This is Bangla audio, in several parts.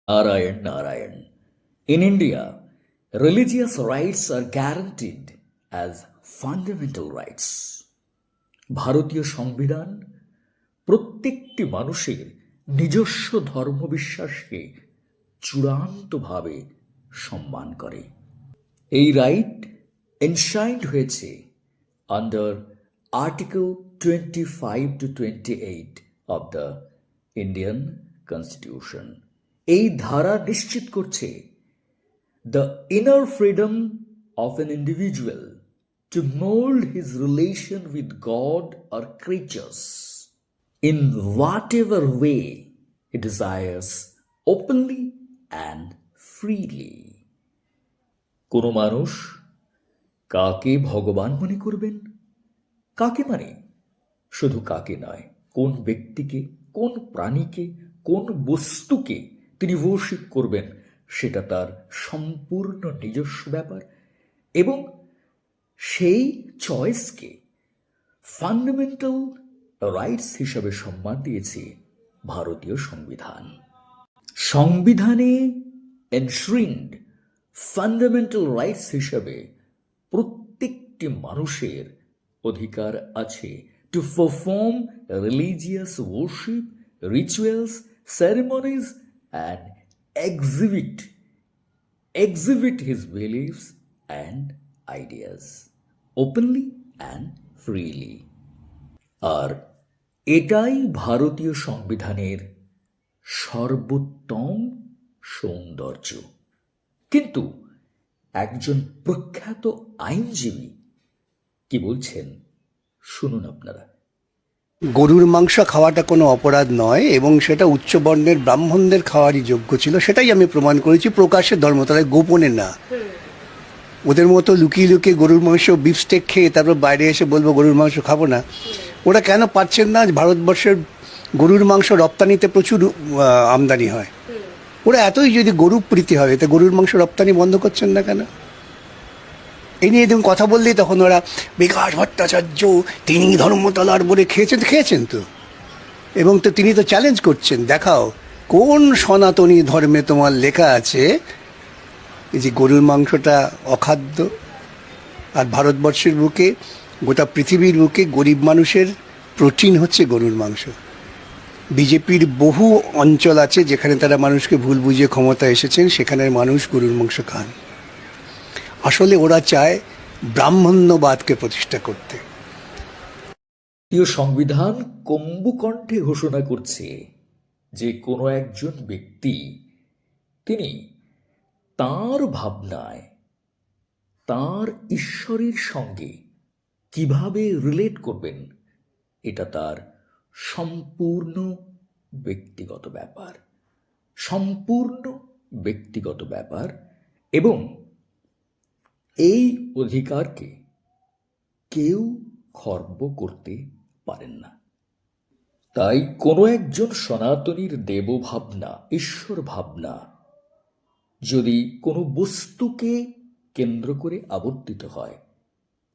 Narayan Narayan. In India, religious rights are guaranteed as fundamental rights. ভারতীয় সংবিধান প্রত্যেকটি মানুষের নিজস্ব ধর্মবিশ্বাসকে চূড়ান্তভাবে সম্মান করে। এই রাইট এনশাইন্ড হয়েছে under article 25 to 28 of the Indian constitution. এই ধারা নিশ্চিত করছে the inner freedom of an individual to mold his relation with God or creatures in whatever way he desires, openly and freely. কোনো মানুষ কাকে ভগবান মনে করবেন, কাকে মানে শুধু কাকে নয়, কোন ব্যক্তিকে, কোন প্রাণীকে, কোন বস্তুকে তিনি worship করবেন সেটা তার সম্পূর্ণ নিজস্ব ব্যাপার এবং সেই চয়েসকে ফান্ডামেন্টাল রাইটস হিসাবে সম্মান দিয়েছে ভারতীয় সংবিধান। সংবিধানে এনশ্রিন্ড ফান্ডামেন্টাল রাইটস হিসাবে প্রত্যেকটি মানুষের অধিকার আছে to perform religious worship, rituals, ceremonies and exhibit his beliefs and ideas openly and freely. আর এটাই ভারতীয় সংবিধানের সর্বোত্তম সৌন্দর্য। কিন্তু একজন প্রখ্যাত আইনজীবী কি বলছেন শুনুন আপনারা। গরুর মাংস খাওয়াটা কোনো অপরাধ নয় এবং সেটা উচ্চবর্ণের ব্রাহ্মণদের খাওয়ারই যোগ্য ছিল, সেটাই আমি প্রমাণ করেছি প্রকাশ্যে ধর্মতলায়, গোপনে না। ওদের মতো লুকিয়ে লুকিয়ে গরুর মাংস বিফস্টেক খেয়ে তারপর বাইরে এসে বলবো গরুর মাংস খাবো না, ওরা কেন পারছেন না? ভারতবর্ষের গরুর মাংস রপ্তানিতে প্রচুর আমদানি হয়, ওরা এতই যদি গরু প্রীতি হয় তা গরুর মাংস রপ্তানি বন্ধ করছেন না কেন? এই নিয়ে এরকম কথা বললেই তখন ওরা বিকাশ ভট্টাচার্য তিনি ধর্মতলার বলে খেয়েছেন তো, এবং তো তিনি তো চ্যালেঞ্জ করছেন, দেখাও কোন সনাতনী ধর্মে তোমার লেখা আছে এই যে গরুর মাংসটা অখাদ্য। আর ভারতবর্ষের বুকে, গোটা পৃথিবীর বুকে গরিব মানুষের প্রোটিন হচ্ছে গরুর মাংস। বিজেপির বহু অঞ্চল আছে যেখানে তারা মানুষকে ভুল বুঝিয়ে ক্ষমতা এসেছেন, সেখানের মানুষ গরুর মাংস খান। আসলে ওরা চায় ব্রাহ্মণ্যবাদকে প্রতিষ্ঠা করতে। সংবিধান কম্বুকণ্ঠে ঘোষণা করছে যে কোনো একজন ব্যক্তি তিনি তার ভাবনায় তার ঈশ্বরের সঙ্গে কিভাবে রিলেট করবেন এটা তার সম্পূর্ণ ব্যক্তিগত ব্যাপার, সম্পূর্ণ ব্যক্তিগত ব্যাপার, এবং এই অধিকারকে কেউ খর্ব করতে পারেন না। তাই কোনো একজন সনাতনীর দেবভাবনা, ঈশ্বর ভাবনা যদি কোনো বস্তুকে কেন্দ্র করে আবর্তিত হয়,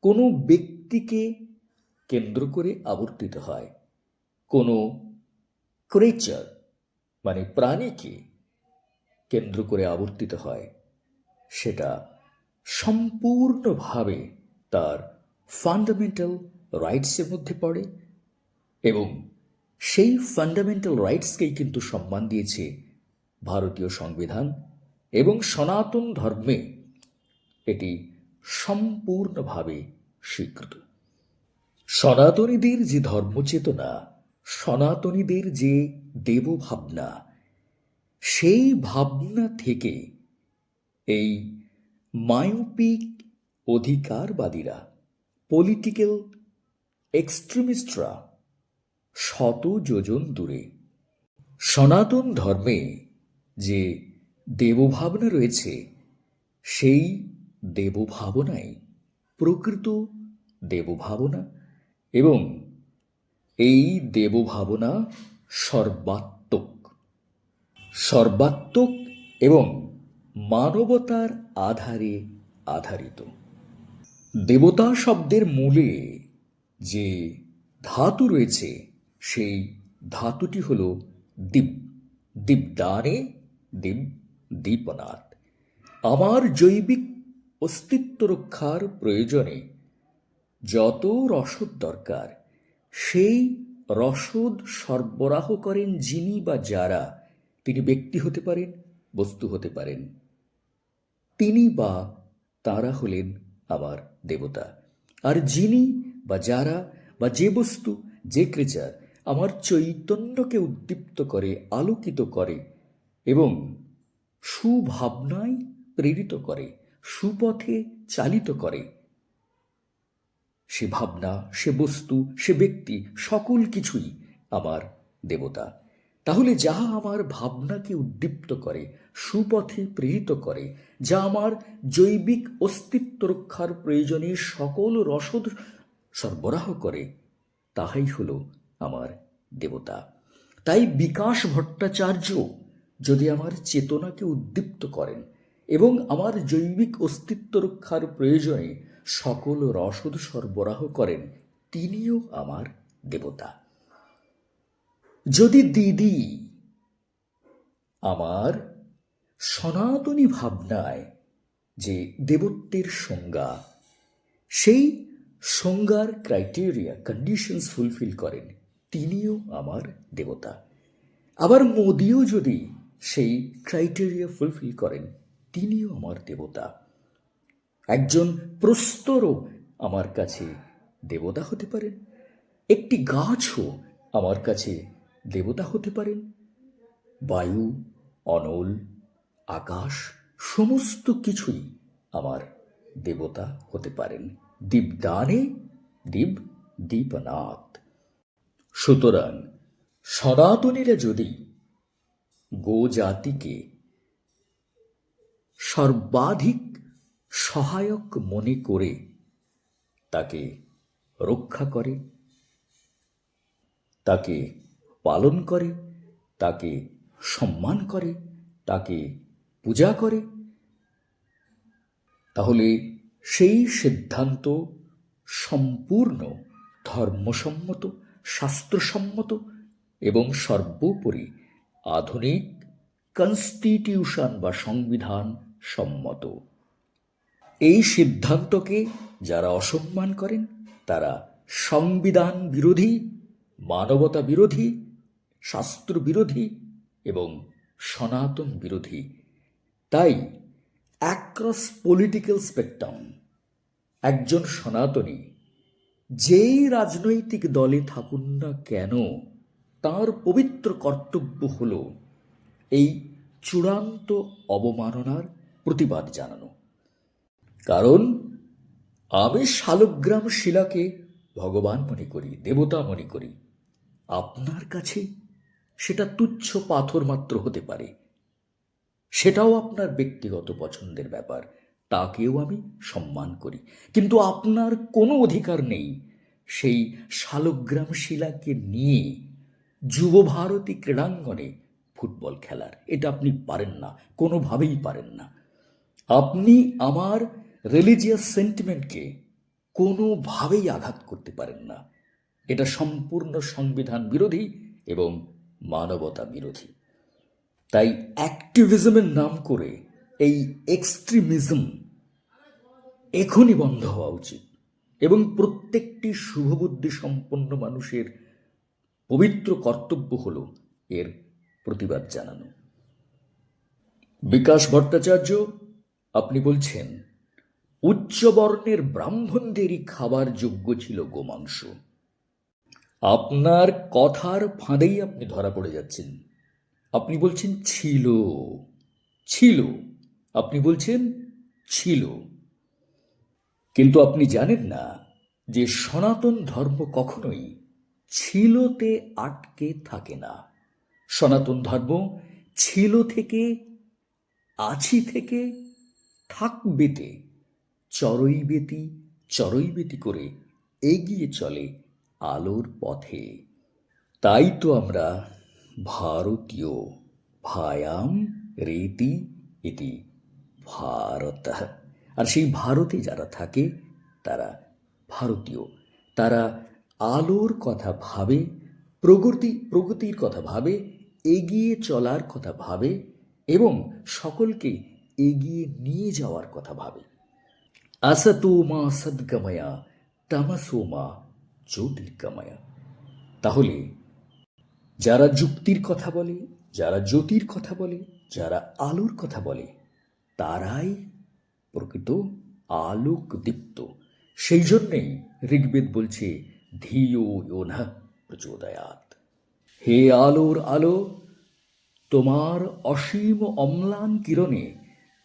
কোনো ব্যক্তিকে কেন্দ্র করে আবর্তিত হয়, কোনো ক্রিয়েচার মানে প্রাণীকে কেন্দ্র করে আবর্তিত হয়, সেটা সম্পূর্ণভাবে তার ফান্ডামেন্টাল রাইটসের মধ্যে পড়ে এবং সেই ফান্ডামেন্টাল রাইটসকেই কিন্তু সম্মান দিয়েছে ভারতীয় সংবিধান এবং সনাতন ধর্মে এটি সম্পূর্ণভাবে স্বীকৃত। সনাতনীদের যে ধর্মচেতনা, সনাতনীদের যে দেবভাবনা, সেই ভাবনা থেকে এই মায়োপিক অধিকারবাদীরা, পলিটিক্যাল এক্সট্রিমিস্টরা শত যোজন দূরে। সনাতন ধর্মে যে দেবভাবনা রয়েছে সেই দেবভাবনাই প্রকৃত দেবভাবনা এবং এই দেবভাবনা সর্বাত্মক এবং মানবতার আধারে আধারিত। দেবতা শব্দের মূলে যে ধাতু রয়েছে সেই ধাতুটি হল দীপ। দীপদানে দেব দীপনাথ। আমার জৈবিক অস্তিত্ব রক্ষার প্রয়োজনে যত রসদ দরকার সেই রসদ সরবরাহ করেন যিনি বা যারা, তিনি ব্যক্তি হতে পারেন, বস্তু হতে পারেন, তিনি বা তারা হলেন আমার দেবতা। আর যিনি বা যারা বা যে বস্তু, যে ক্রিচার আমার চৈতন্যকে উদ্দীপ্ত করে, আলোকিত করে এবং সুভাবনায় প্রেরিত করে, সুপথে চালিত করে, সে ভাবনা, সে বস্তু, সে ব্যক্তি, সকল কিছুই আমার দেবতা। তাহলে যাহা আমার ভাবনাকে উদ্দীপ্ত করে, সুপথে প্রেরিত করে, যা আমার জৈবিক অস্তিত্ব রক্ষার প্রয়োজনে সকল রসদ সরবরাহ করে, তাহাই হলো আমার দেবতা। তাই বিকাশ ভট্টাচার্য যদি আমার চেতনাকে উদ্দীপ্ত করেন এবং আমার জৈবিক অস্তিত্ব রক্ষার প্রয়োজনে সকল রসদ সরবরাহ করেন, তিনিও আমার দেবতা। যদি দিদি আমার সনাতনী ভাবনায় যে দেবত্বের সংজ্ঞা, সেই সংজ্ঞার ক্রাইটেরিয়া, কন্ডিশনস ফুলফিল করেন, তিনিও আমার দেবতা। আবার মোদিও যদি সেই ক্রাইটেরিয়া ফুলফিল করেন, তিনিও আমার দেবতা। একজন প্রস্তরও আমার কাছে দেবতা হতে পারেন, একটি গাছও আমার কাছে দেবতা হতে পারেন, বায়ু, অনল, আকাশ, সমস্ত কিছুই আমার দেবতা হতে পারেন। দীপদানে দীপ দীপনাথ। সুতরাং সনাতনীরা যদি গোজাতিকে সর্বাধিক সহায়ক মনে করে তাকে রক্ষা করে, তাকে পালন করে, তাকে সম্মান করে, তাকে পূজা করে, তাহলে সেই সিদ্ধান্ত সম্পূর্ণ ধর্মসম্মত, শাস্ত্রসম্মত এবং সর্বোপরি আধুনিক কনস্টিটিউশন বা সংবিধান সম্মত। এই সিদ্ধান্তকে যারা অসম্মান করেন তারা সংবিধান বিরোধী, মানবতা বিরোধী, শাস্ত্র বিরোধী এবং সনাতন বিরোধী। তাই অ্যাক্রস পলিটিক্যাল স্পেকট্রাম একজন সনাতনী যেই রাজনৈতিক দলে থাকুন না কেন, তার পবিত্র কর্তব্য হল এই চূড়ান্ত অবমাননার প্রতিবাদ জানানো। কারণ আমি শালগ্রাম শিলাকে ভগবান মনে করি, দেবতা মনে করি। আপনার কাছে সেটা তুচ্ছ পাথর মাত্র হতে পারে, সেটাও আপনার ব্যক্তিগত পছন্দের ব্যাপার, তাকেও আমি সম্মান করি। কিন্তু আপনার কোনো অধিকার নেই সেই শালগ্রাম শিলাকে নিয়ে যুব ভারতী ক্রীড়াঙ্গনে ফুটবল খেলার। এটা আপনি পারেন না, কোনোভাবেই পারেন না। আপনি আমার রিলিজিয়াস সেন্টিমেন্টকে কোনোভাবেই আঘাত করতে পারেন না। এটা সম্পূর্ণ সংবিধান বিরোধী এবং মানবতা বিরোধী। তাই অ্যাক্টিভিজমের নাম করে এই এক্সট্রিমিজম এখনই বন্ধ হওয়া উচিত এবং প্রত্যেকটি শুভবুদ্ধি সম্পন্ন মানুষের পবিত্র কর্তব্য হল এর প্রতিবাদ জানানো। বিকাশ ভট্টাচার্য, আপনি বলছেন উচ্চবর্ণের ব্রাহ্মণদেরই খাবার যোগ্য ছিল গোমাংস। আপনার কথার ফাঁদেই আপনি ধরা পড়ে যাচ্ছেন। আপনি বলছেন ছিল, ছিল, আপনি বলছেন ছিল, কিন্তু আপনি জানেন না যে সনাতন ধর্ম কখনোই ছিলতে আটকে থাকে না। সনাতন ধর্ম ছিল থেকে, আছি থেকে, থাকবেতে চরৈবেতি চরৈবেতি করে এগিয়ে চলে আলোর পথে। তাই তো আমরা ভারতীয়, ভায়াম রীতি ইতি ভারত। আর সেই ভারতে যারা থাকে তারা ভারতীয়, তারা আলোর কথা ভাবে, প্রগতির কথা ভাবে, এগিয়ে চলার কথা ভাবে এবং সকলকে এগিয়ে নিয়ে যাওয়ার কথা ভাবে। আসতো মা সদ্গময়া তামসো মা জ্যোতির্গময়া। তাহলে যারা যুক্তির কথা বলে, যারা জ্যোতির কথা বলে, যারা আলোর কথা বলে, তারাই প্রকৃত আলোক দীপ্ত। সেই জন্যেই ঋগ্বেদ বলছে ধিয়ো ইয়ো নঃ প্রচোদয়াৎ। হে আলোর আলো, তোমার অসীম অম্লান কিরণে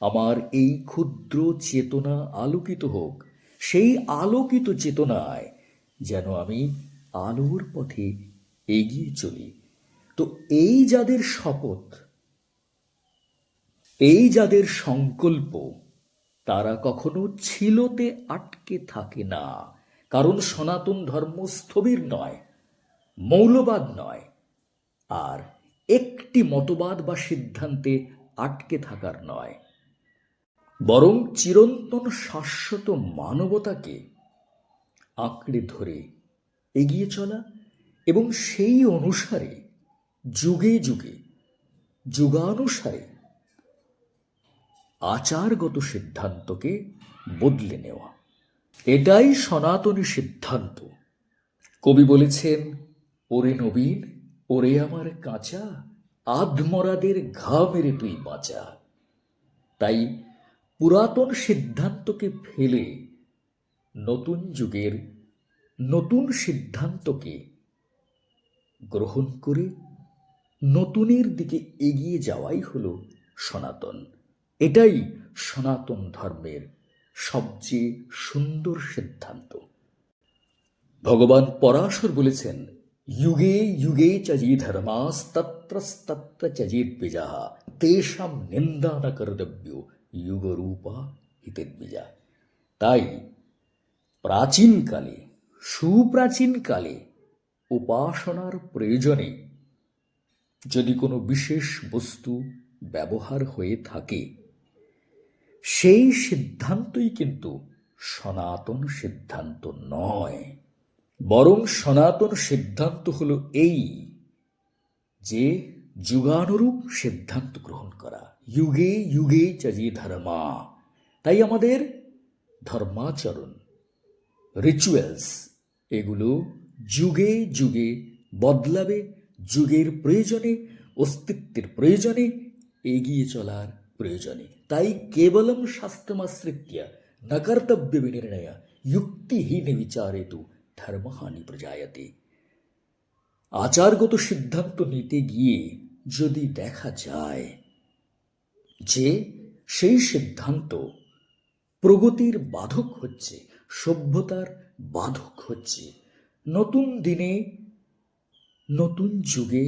আমার এই ক্ষুদ্র চেতনা আলোকিত হোক। সেই আলোকিত চেতনায় যেন আমি আলোর পথে এগিয়ে চলি। তো এই যাদের শপথ, এই যাদের সংকল্প, তারা কখনো ছিলতে আটকে থাকে না। কারণ সনাতন ধর্ম স্থবির নয়, মৌলবাদ নয়, আর একটি মতবাদ বা সিদ্ধান্তে আটকে থাকার নয়, বরং চিরন্তন শাশ্বত মানবতাকে আঁকড়ে ধরে এগিয়ে চলা এবং সেই অনুসারে যুগে যুগে যুগানুসারে আচারগত সিদ্ধান্তকে বদলে নেওয়া। এটাই সনাতনী সিদ্ধান্ত। কবি বলেছেন, ওরে নবীন, ওরে আমার কাঁচা, আধমরাদের ঘা মেরে তুই বাঁচা। তাই পুরাতন সিদ্ধান্তকে ফেলে নতুন যুগের নতুন সিদ্ধান্তকে গ্রহণ করে নতুনের দিকে এগিয়ে যাওয়াই হলো সনাতন। এটাই সনাতন ধর্মের সবচেয়ে সুন্দর সিদ্ধান্ত। ভগবান পরাশর বলেছেন, যুগে যুগে চজি ধর্মাস্তত্রস্তত্র চজিদ্বিজা তেষাম নিন্দা ন কর্তব্য যুগরূপা হিতেদ্বিজা। তাই প্রাচীনকালে, সুপ্রাচীনকালে উপাসনার প্রয়োজনে যদি কোনো বিশেষ বস্তু ব্যবহার হয়ে থাকে, সেই সিদ্ধান্তই কিন্তু সনাতন সিদ্ধান্ত নয়। বরং সনাতন সিদ্ধান্ত হলো এই যে যুগানুরূপ সিদ্ধান্ত গ্রহণ করা। যুগে যুগে চজি ধর্মা। তাই আমাদের ধর্মাচরণ, রিচুয়ালস, এগুলো যুগে যুগে বদলাবে। যুগের প্রয়োজনে, অস্তিত্বের প্রয়োজনে, এগিয়ে চলার প্রয়োজনে। তাই কেবলম শাস্ত্রমাশ্রিত্য ন কর্তব্য বিনির্ণয় যুক্তিহীন বিচারেতু ধর্মহানি প্রজায়তে। আচারগত সিদ্ধান্ত নিতে গিয়ে যদি দেখা যায় যে সেই সিদ্ধান্ত প্রগতির বাধক হচ্ছে, সভ্যতার বাধক হচ্ছে, নতুন দিনে, নতুন যুগে,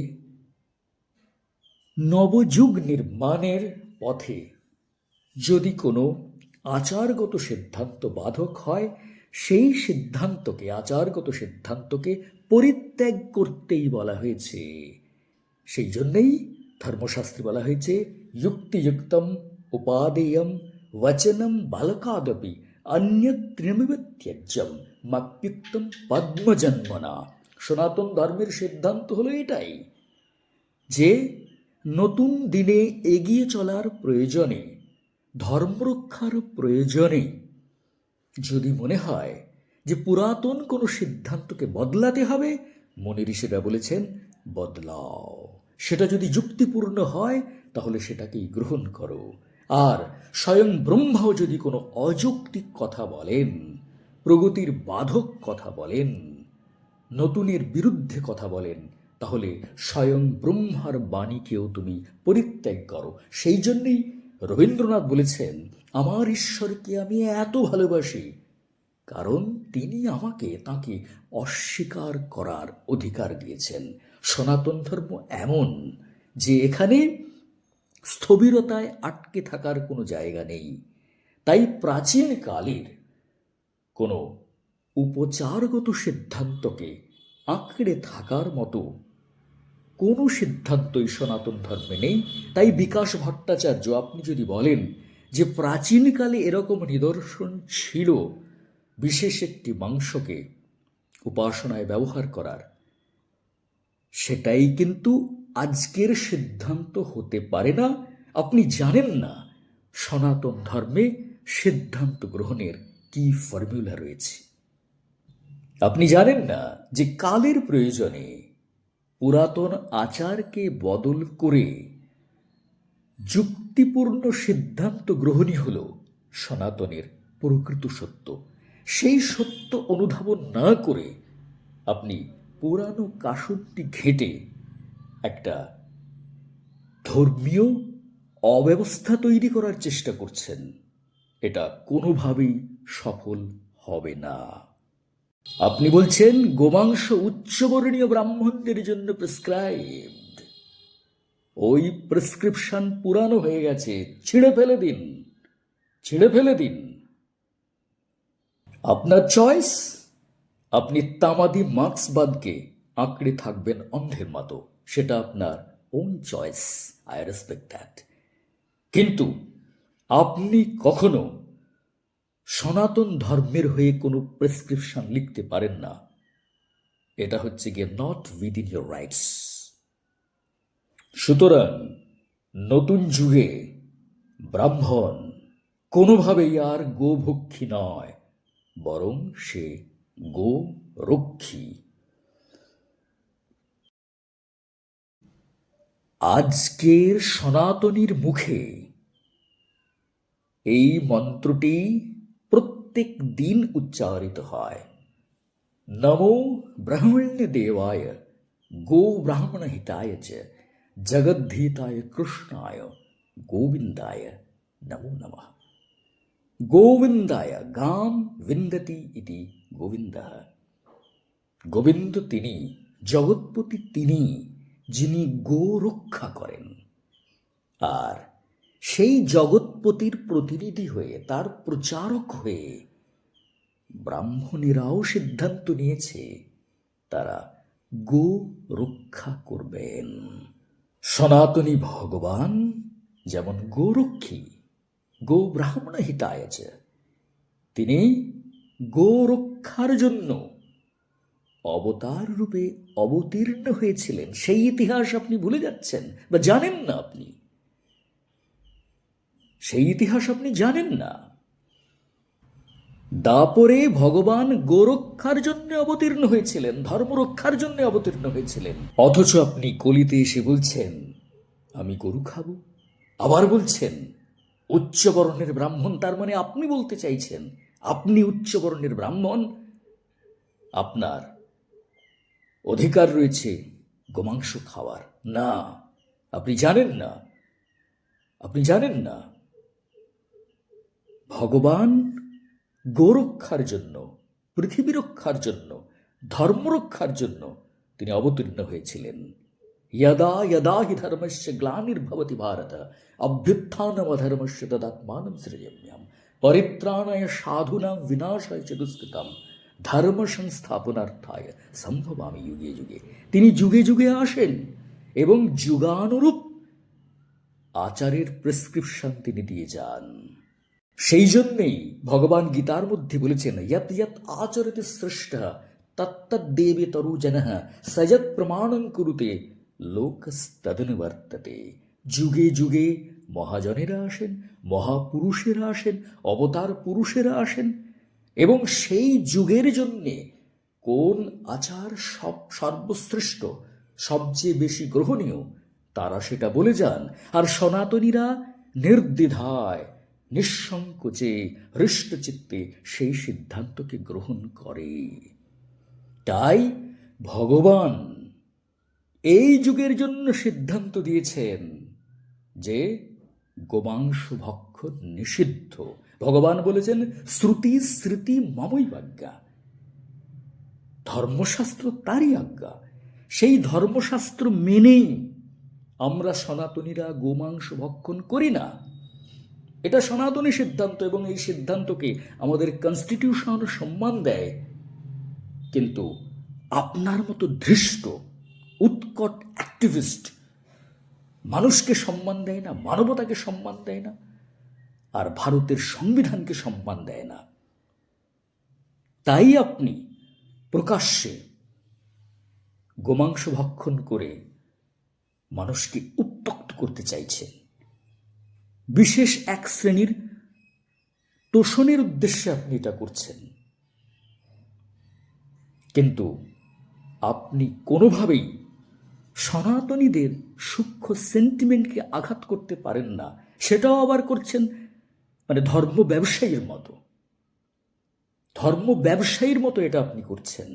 নবযুগ নির্মাণের পথে যদি কোনো আচারগত সিদ্ধান্ত বাধক হয়, সেই সিদ্ধান্তকে, আচারগত সিদ্ধান্তকে পরিত্যাগ করতেই বলা হয়েছে। সেই জন্যেই ধর্মশাস্ত্রে বলা হয়েছে যুক্তিযুক্তম উপাদেয়ম বচনম বালকাদপি অন্যত্রিমিব ত্যজ্যম মাপ্যুক্তম পদ্মজন্মনা। সনাতন ধর্মের সিদ্ধান্ত হলো এটাই যে নতুন দিনে এগিয়ে চলার প্রয়োজনে, ধর্মরক্ষার প্রয়োজনে যদি মনে হয় যে পুরাতন কোনো সিদ্ধান্তকে বদলাতে হবে, মনি ঋষিরা বলেছেন বদলাও। সেটা যদি যুক্তিপূর্ণ হয় তাহলে সেটাকেই গ্রহণ করো। আর স্বয়ং ব্রহ্মাও যদি কোনো অযৌক্তিক কথা বলেন, প্রগতির বাধক কথা বলেন, নতুনের বিরুদ্ধে কথা বলেন, তাহলে স্বয়ং ব্রহ্মার বাণীকেও তুমি পরিত্যাগ করো। সেই জন্যেই রবীন্দ্রনাথ বলেছেন, আমার ঈশ্বরকে আমি এত ভালোবাসি কারণ তিনি আমাকে তাকে অস্বীকার করার অধিকার দিয়েছেন। সনাতন ধর্ম এমন যে এখানে স্থবিরতায় আটকে থাকার কোনো জায়গা নেই। তাই প্রাচীন কালের কোনো উপচারগত সিদ্ধান্তকে আঁকড়ে থাকার মতো কোনো সিদ্ধান্তই সনাতন ধর্মে নেই। তাই বিকাশ ভট্টাচার্য, আপনি যদি বলেন যে প্রাচীনকালে এরকম নিদর্শন ছিল বিশেষ একটি মাংসকে উপাসনায় ব্যবহার করার, সেটাই কিন্তু আজকের সিদ্ধান্ত হতে পারে না। আপনি জানেন না সনাতন ধর্মে সিদ্ধান্ত গ্রহণের কি ফর্মুলা রয়েছে। আপনি জানেন না যে কালের প্রয়োজনে পুরাতন আচারকে বদল করে যুক্তিপূর্ণ সিদ্ধান্ত গ্রহণই হল সনাতনের প্রকৃত সত্য। সেই সত্য অনুধাবন না করে আপনি পুরানো কাসুনটি ঘেঁটে একটা ধর্মীয় অব্যবস্থা তৈরি করার চেষ্টা করছেন। এটা কোনোভাবেই সফল হবে না। আপনি বলছেন গোমাংস উচ্চবর্ণীয় ব্রাহ্মণদের জন্য প্রেসক্রাইবড। ওই প্রেসক্রিপশন পুরানো হয়ে গেছে, ছিঁড়ে ফেলে দিন, ছিঁড়ে ফেলে দিন। আপনার চয়েস। আপনি তামাদি মার্ক্সবাদকে আঁকড়ে থাকবেন অন্ধের মতো, সেটা আপনার on choice, I respect that. কিন্তু আপনি কখনো সনাতন ধর্মের হয়ে কোনো প্রেসক্রিপশন লিখতে পারেন না। এটা হচ্ছে গিয়ে নট উইদিন ইয়োর রাইটস। সুতরাং নতুন যুগে ব্রাহ্মণ কোনোভাবেই আর গোভক্ষী নয়, বরং সে গো রক্ষী। আজকের সনাতনীর মুখে এই মন্ত্রটি প্রত্যেক দিন উচ্চারিত হয়। নমো ব্রাহ্মণ্য দেবায় গো ব্রাহ্মণ হিতায় চ জগদ্ধিতায় কৃষ্ণায় গোবিন্দায় নমো নমঃ। গোবিন্দায় গাম বিন্দতি ইতি গোবিন্দঃ। গোবিন্দ তিনি, জগৎপতি তিনি, যিনি গো রক্ষা করেন। আর সেই জগৎপতির প্রতিনিধি হয়ে, তার প্রচারক হয়ে ব্রাহ্মণেরাও সিদ্ধান্ত নিয়েছে তারা গো রক্ষা করবেন। সনাতনী ভগবান যেমন গোরক্ষী, গো ব্রাহ্মণ হিতায় চ, তিনি গো রক্ষার জন্য অবতার রূপে অবতীর্ণ হয়েছিলেন। সেই ইতিহাস আপনি ভুলে যাচ্ছেন বা জানেন না। আপনি সেই ইতিহাস আপনি জানেন না। দাপরে ভগবান গোরক্ষার জন্য অবতীর্ণ হয়েছিলেন, ধর্ম রক্ষার জন্য অবতীর্ণ হয়েছিলেন। অথচ আপনি কলিতে এসে বলছেন আমি গরু খাবো, আবার বলছেন উচ্চবর্ণের ব্রাহ্মণ। তার মানে আপনি বলতে চাইছেন আপনি উচ্চবর্ণের ব্রাহ্মণ, আপনার অধিকার রয়েছে গোমাংস খাওয়ার। না, আপনি জানেন না, আপনি জানেন না ভগবান গোরক্ষার জন্য, পৃথিবী রক্ষার জন্য, ধর্ম রক্ষার জন্য তিনি অবতীর্ণ হয়েছিলেন। यदा यदा हि धर्मस्य ग्लानिर्भवति भारत अभ्युत्थानमधर्मस्य तदात्मानं सृजाम्यहं परित्राणाय साधूनां विनाशाय च दुष्कृतं ধর্ম সংস্থাপনার্থায় সম্ভবামি যুগে যুগে। তিনি যুগে যুগে আসেন এবং যুগানুরূপ আচারের প্রেসক্রিপশন তিনি দিয়ে যান। সেই জন্যেই ভগবান গীতার মধ্যে বলেছেন ইয়ৎ ইয়ৎ আচরতি স্রষ্টা তত্তদ্দেবেতরো জনঃ সযৎ প্রমাণং কুরুতে লোকস্তদনুবর্ততে। যুগে যুগে মহাজনেরা আসেন, মহাপুরুষেরা আসেন, অবতার পুরুষেরা আসেন এবং সেই যুগের জন্যে কোন আচার সর্বশ্রেষ্ঠ, সবচেয়ে বেশি গ্রহণীয়, তারা সেটা বলে যান। আর সনাতনীরা নির্দ্বিধায়, নিঃসংকোচে, হৃষ্টচিত্তে সেই সিদ্ধান্তকে গ্রহণ করে। তাই ভগবান এই যুগের জন্য সিদ্ধান্ত দিয়েছেন যে গোমাংস ভক্ষণ নিষিদ্ধ। ভগবান বলেছেন শ্রুতি স্মৃতি মমৈবাজ্ঞা, ধর্মশাস্ত্র তারই আজ্ঞা। সেই ধর্মশাস্ত্র মেনেই আমরা সনাতনীরা গোমাংস ভক্ষণ করি না। এটা সনাতনী সিদ্ধান্ত এবং এই সিদ্ধান্তকে আমাদের কনস্টিটিউশন সম্মান দেয়। কিন্তু আপনার মতো ধৃষ্ট উৎকট অ্যাক্টিভিস্ট মানুষকে সম্মান দেয় না, মানবতাকে সম্মান দেয় না, আর ভারতের সংবিধানকে সম্মান দেয় না। তাই আপনি প্রকাশ্যে গোমাংস ভক্ষণ করে মানুষকে উত্ত্যক্ত করতে চাইছেন। বিশেষ এক শ্রেণীর তোষণের উদ্দেশ্যে আপনি এটা করছেন, কিন্তু আপনি কোনোভাবেই সনাতনীদের সূক্ষ্ম সেন্টিমেন্টকে আঘাত করতে পারেন না। সেটাও আবার করছেন ধর্ম ব্যবসায়ীর মতো। এটা আপনি করছেন,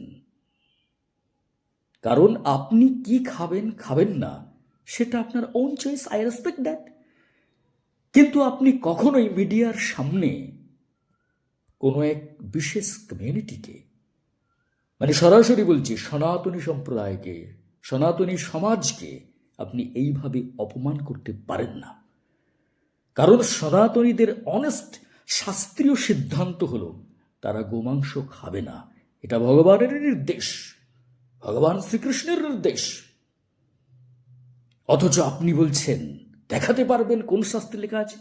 কারণ আপনি কি খাবেন খাবেন না সেটা আপনার on choice, I respect that. কিন্তু আপনি কখনোই মিডিয়ার সামনে কোনো এক বিশেষ কমিউনিটিকে, সরাসরি বলছি সনাতনী সম্প্রদায়কে, সনাতনী সমাজকে আপনি এইভাবে অপমান করতে পারেন না। কারণ সনাতনীদের অনেস্ট শাস্ত্রীয় সিদ্ধান্ত হলো তারা গোমাংস খাবে না। এটা ভগবানের নির্দেশ, ভগবান শ্রীকৃষ্ণের নির্দেশ। অথচ আপনি বলছেন দেখাতে পারবেন কোন শাস্ত্রে লেখা আছে?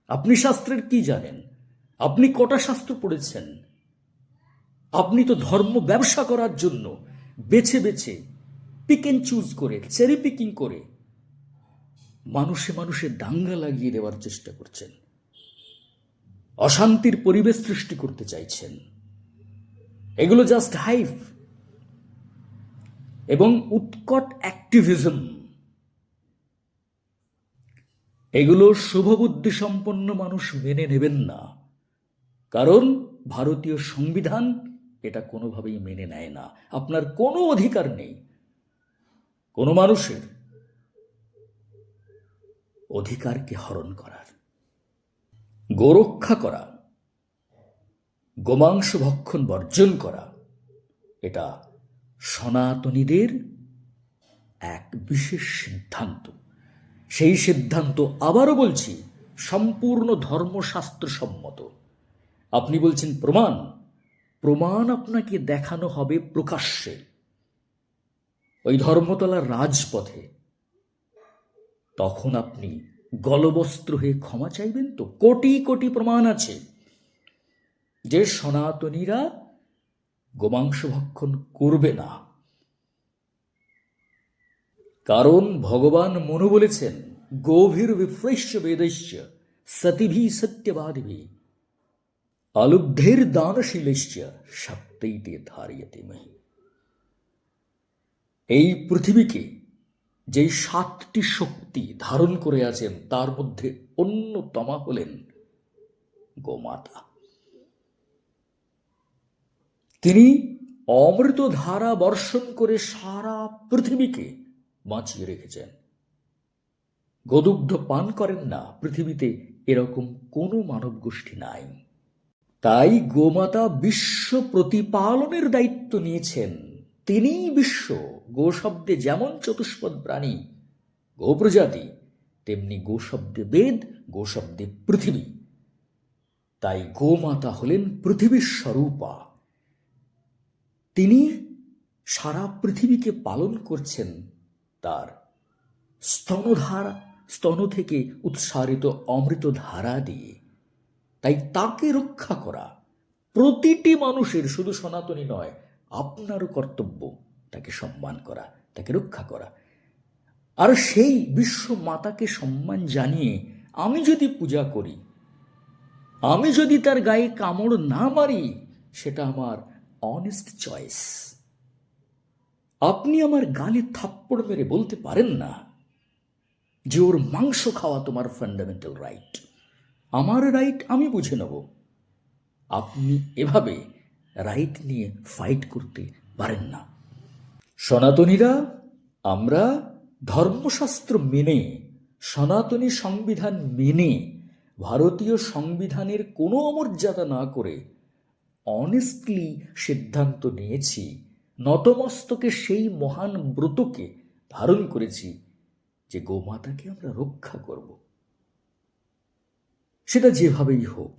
আপনি শাস্ত্রের কি জানেন? আপনি কটা শাস্ত্র পড়েছেন? আপনি তো ধর্ম ব্যবসা করার জন্য বেছে বেছে পিক এন্ড চুজ করে, চেরি পিকিং করে মানুষে দাঙ্গা লাগিয়ে দেওয়ার চেষ্টা করছেন, অশান্তির পরিবেশ সৃষ্টি করতে চাইছেন। এগুলো জাস্ট হাইপ এবং উৎকট অ্যাক্টিভিজম। এগুলো শুভবুদ্ধি সম্পন্ন মানুষ মেনে নেবেন না, কারণ ভারতীয় সংবিধান এটা কোনোভাবেই মেনে নেয় না। আপনার কোনো অধিকার নেই কোনো মানুষের অধিকারকে হরণ করার। গোরক্ষা করা, গোমাংস ভক্ষণ বর্জন করা, এটা সনাতনীদের এক বিশেষ সিদ্ধান্ত। সেই সিদ্ধান্ত, আবারও বলছি, সম্পূর্ণ ধর্মশাস্ত্রসম্মত। আপনি বলছেন প্রমাণ আপনাকে দেখানো হবে প্রকাশ্যে, ওই ধর্মতলার রাজপথে। তখন আপনি গলবস্ত্র হয়ে ক্ষমা চাইবেন তো? কোটি কোটি প্রমাণ আছে যে সনাতনীরা গোমাংস ভক্ষণ করবে না। কারণ ভগবান মনু বলেছেন, গোভীর বিপ্রেষ্য বেদস্য সতিভি সত্যবাদিভি অলুব্ধের দানশীলস্য সত্যইতে ধারয়তে মহি। এই পৃথিবীকে যেই 7টি শক্তি ধারণ করে আছেন তার মধ্যে অন্যতমা হলেন গোমাতা। তিনি অমৃত ধারা বর্ষণ করে সারা পৃথিবীকে বাঁচিয়ে রেখেছেন। গোদুগ্ধ পান করেন না পৃথিবীতে এরকম কোনো মানব গোষ্ঠী নাই। তাই গোমাতা বিশ্ব প্রতিপালনের দায়িত্ব নিয়েছেন। তিনিই বিশ্ব। গো শব্দে যেমন চতুষ্পদ প্রাণী গো প্রজাতি, তেমনি গো শব্দে বেদ, গো শব্দে পৃথিবী। তাই গোমাতা হলেন পৃথিবীর স্বরূপা। তিনি সারা পৃথিবীকে পালন করছেন তার স্তন থেকে উৎসারিত অমৃত ধারা দিয়ে। তাই তাকে রক্ষা করা প্রতিটি মানুষের, শুধু সনাতনী নয়, আপনারও কর্তব্য তাকে সম্মান করা, তাকে রক্ষা করা। আর সেই বিশ্ব মাতাকে সম্মান জানিয়ে আমি যদি পূজা করি, আমি যদি তার গায়ে কামড় না মারি, সেটা আমার অনেস্ট চয়েস। আপনি আমার গালে থাপ্পড় মেরে বলতে পারেন না যে ওর মাংস খাওয়া তোমার ফান্ডামেন্টাল রাইট। আমার রাইট আমি বুঝে নেব। আপনি এভাবে রাইট নিয়ে ফাইট করতে পারেন না। সনাতনীরা আমরা ধর্মশাস্ত্র মেনে, সনাতনী সংবিধান মেনে, ভারতীয় সংবিধানের কোনো অমর্যাদা না করে অনেস্টলি সিদ্ধান্ত নিয়েছি, নতমস্তকে সেই মহান ব্রতকে ধারণ করেছি যে গোমাতাকে আমরা রক্ষা করব, সেটা যেভাবেই হোক।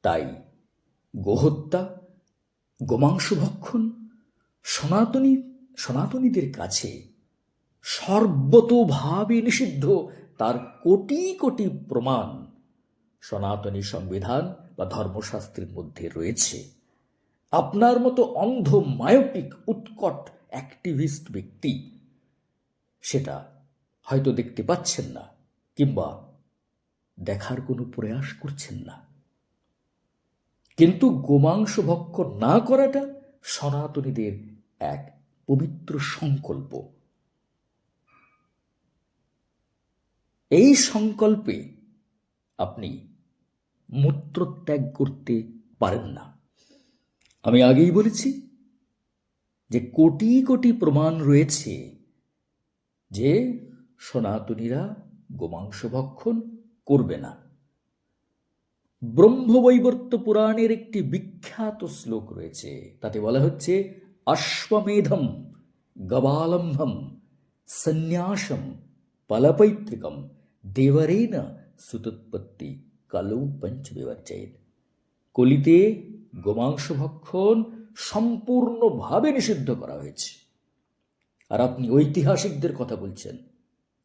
তাই গোহত্যা, গোমাংস ভক্ষণ সনাতনীদের কাছে সর্বতোভাবে নিষিদ্ধ। তার কোটি কোটি প্রমাণ সনাতনী সংবিধান বা ধর্মশাস্ত্রের মধ্যে রয়েছে। আপনার মতো অন্ধ, মায়োপিক, উৎকট অ্যাক্টিভিস্ট ব্যক্তি সেটা হয়তো দেখতে পাচ্ছেন না, কিংবা দেখার কোনো প্রয়াস করছেন না। কিন্তু গোমাংস ভক্ষণ না করাটা সনাতনীদের এক পবিত্র সংকল্প। এই সংকল্পে আপনি মূত্রত্যাগ করতে পারেন না। আমি আগেই বলেছি যে কোটি কোটি প্রমাণ রয়েছে যে সনাতনীরা গোমাংস ভক্ষণ করবে না। ব্রহ্মবৈবর্ত পুরাণের একটি বিখ্যাত শ্লোক রয়েছে, তাতে বলা হচ্ছে অশ্বমেধম গবালম্ভম সন্ন্যাসম ফলপৈতৃকম দেবরেন সুতোৎপত্তি কালৌ পঞ্চবিবর্জয়েৎ। কলিতে গোমাংস ভক্ষণ সম্পূর্ণভাবে নিষিদ্ধ করা হয়েছে। আর আপনি ঐতিহাসিকদের কথা বলছেন।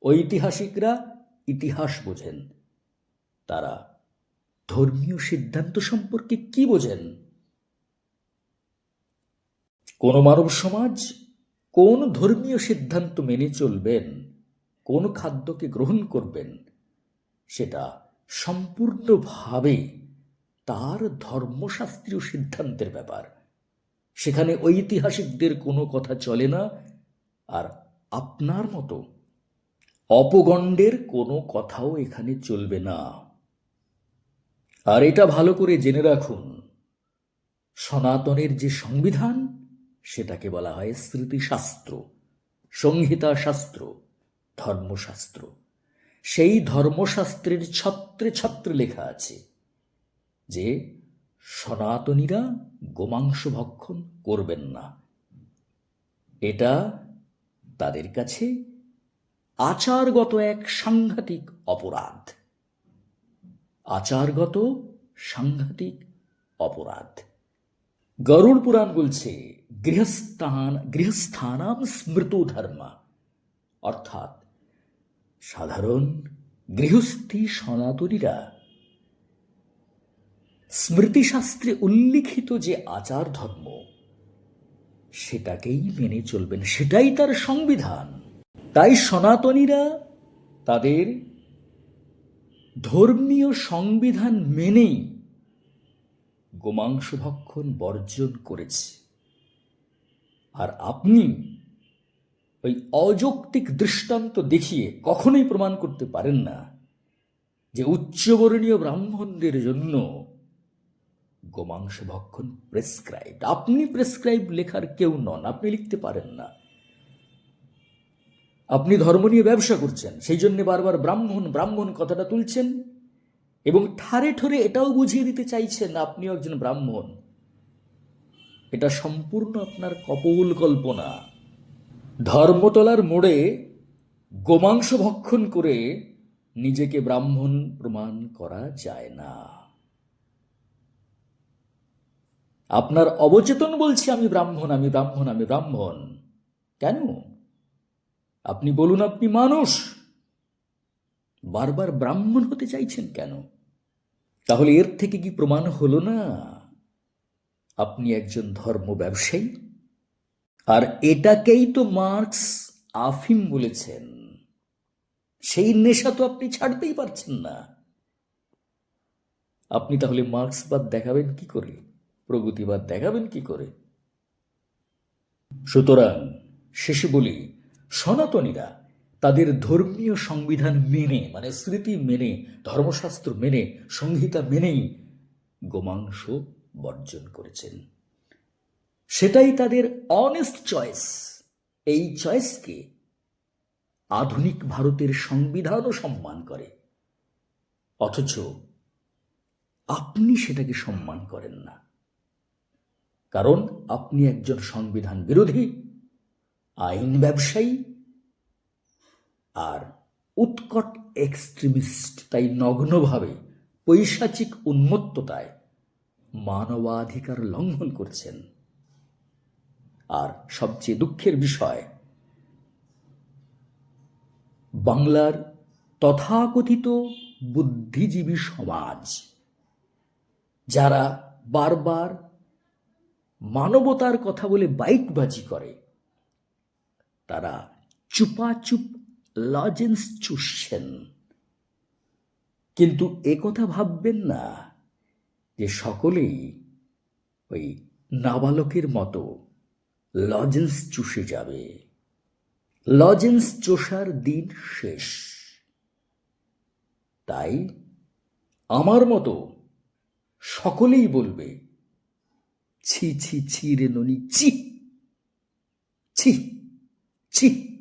ঐতিহাসিকরা ইতিহাস বোঝেন, তারা ধর্মীয় সিদ্ধান্ত সম্পর্কে কি বোঝেন? কোন মানব সমাজ কোন ধর্মীয় সিদ্ধান্ত মেনে চলবেন, কোন খাদ্যকে গ্রহণ করবেন, সেটা সম্পূর্ণভাবে তার ধর্মশাস্ত্রীয় সিদ্ধান্তের ব্যাপার। সেখানে ঐতিহাসিকদের কোনো কথা চলে না, আর আপনার মতো অপগণ্ডের কোনো কথাও এখানে চলবে না। আর এটা ভালো করে জেনে রাখুন, সনাতনের যে সংবিধান, সেটাকে বলা হয় স্মৃতিশাস্ত্র, সংহিতা শাস্ত্র, ধর্মশাস্ত্র। সেই ধর্মশাস্ত্রের ছত্রে ছত্রে লেখা আছে যে সনাতনীরা গোমাংস ভক্ষণ করবেন না। এটা তাদের কাছে আচারগত এক সাংঘাতিক অপরাধ। আচারগত সাংঘাতিক অপরাধ। গরুড় পুরাণ বলছে গৃহস্থানাম স্মৃতো ধর্ম, অর্থাৎ সাধারণ গৃহস্থী সনাতনীরা স্মৃতিশাস্ত্রে উল্লিখিত যে আচার ধর্ম, সেটাকেই মেনে চলবেন, সেটাই তার সংবিধান। তাই সনাতনীরা তাদের ধর্মীয় সংবিধান মেনেই গোমাংস ভক্ষণ বর্জন করেছে। আর আপনি ওই অযৌক্তিক দৃষ্টান্ত দেখিয়ে কখনোই প্রমাণ করতে পারেন না যে উচ্চবর্ণীয় ব্রাহ্মণদের জন্য গোমাংস ভক্ষণ প্রেসক্রাইবড। আপনি প্রেসক্রাইব লেখার কেউ নন, আপনি লিখতে পারেন না। আপনি ধর্ম নিয়ে ব্যবসা করছেন, সেই জন্য বারবার ব্রাহ্মণ ব্রাহ্মণ কথাটা তুলছেন এবং ঠারে ঠোরে এটাও বুঝিয়ে দিতে চাইছেন আপনিও একজন ব্রাহ্মণ। এটা সম্পূর্ণ আপনার কপোল কল্পনা। ধর্মতলার মোড়ে গোমাংস ভক্ষণ করে নিজেকে ব্রাহ্মণ প্রমাণ করা যায় না। আপনার অবচেতন বলছে আমি ব্রাহ্মণ, আমি ব্রাহ্মণ, আমি ব্রাহ্মণ। কেন? আপনি বলুন আপনি মানুষ, বারবার ব্রাহ্মণ হতে চাইছেন কেন? তাহলে এর থেকে কি প্রমাণ হলো না আপনি একজন ধর্ম ব্যবসায়ী? আর এটাকেই তো মার্কস আফিম বলেছেন। সেই নেশা তো আপনি ছাড়তেই পারছেন না। আপনি তাহলে মার্ক্সবাদ দেখাবেন কি করে, প্রগতিবাদ দেখাবেন কি করে? সুতরাং শেষে বলি, সনাতনীরা তাদের ধর্মীয় সংবিধান মেনে, মানে স্মৃতি মেনে, ধর্মশাস্ত্র মেনে, সংহিতা মেনেই গোমাংস বর্জন করেছেন। সেটাই তাদের অনেস্ট চয়েস। এই চয়েসকে আধুনিক ভারতের সংবিধানও সম্মান করে, অথচ আপনি সেটাকে সম্মান করেন না, কারণ আপনি একজন সংবিধান বিরোধী, আইন ব্যবসায়ী আর উৎকট এক্সট্রিমিস্ট। তাই নগ্নভাবে পৈশাচিক উন্মত্ততায় মানবাধিকার লঙ্ঘন করছেন। আর সবচেয়ে দুঃখের বিষয়, বাংলার তথাকথিত বুদ্ধিজীবী সমাজ, যারা বারবার মানবতার কথা বলে বাইকবাজি করে, তারা চুপাচুপ লজেন্স চুষছেন, কিন্তু একথা ভাববেন না যে সকলেই ওই নাবালকের মতো লজেন্স চুষে যাবে। লজেন্স চোষার দিন শেষ। তাই আমার মতো সকলেই বলবে, ছি ছি ছি রে ননি, ছি ছি ছি।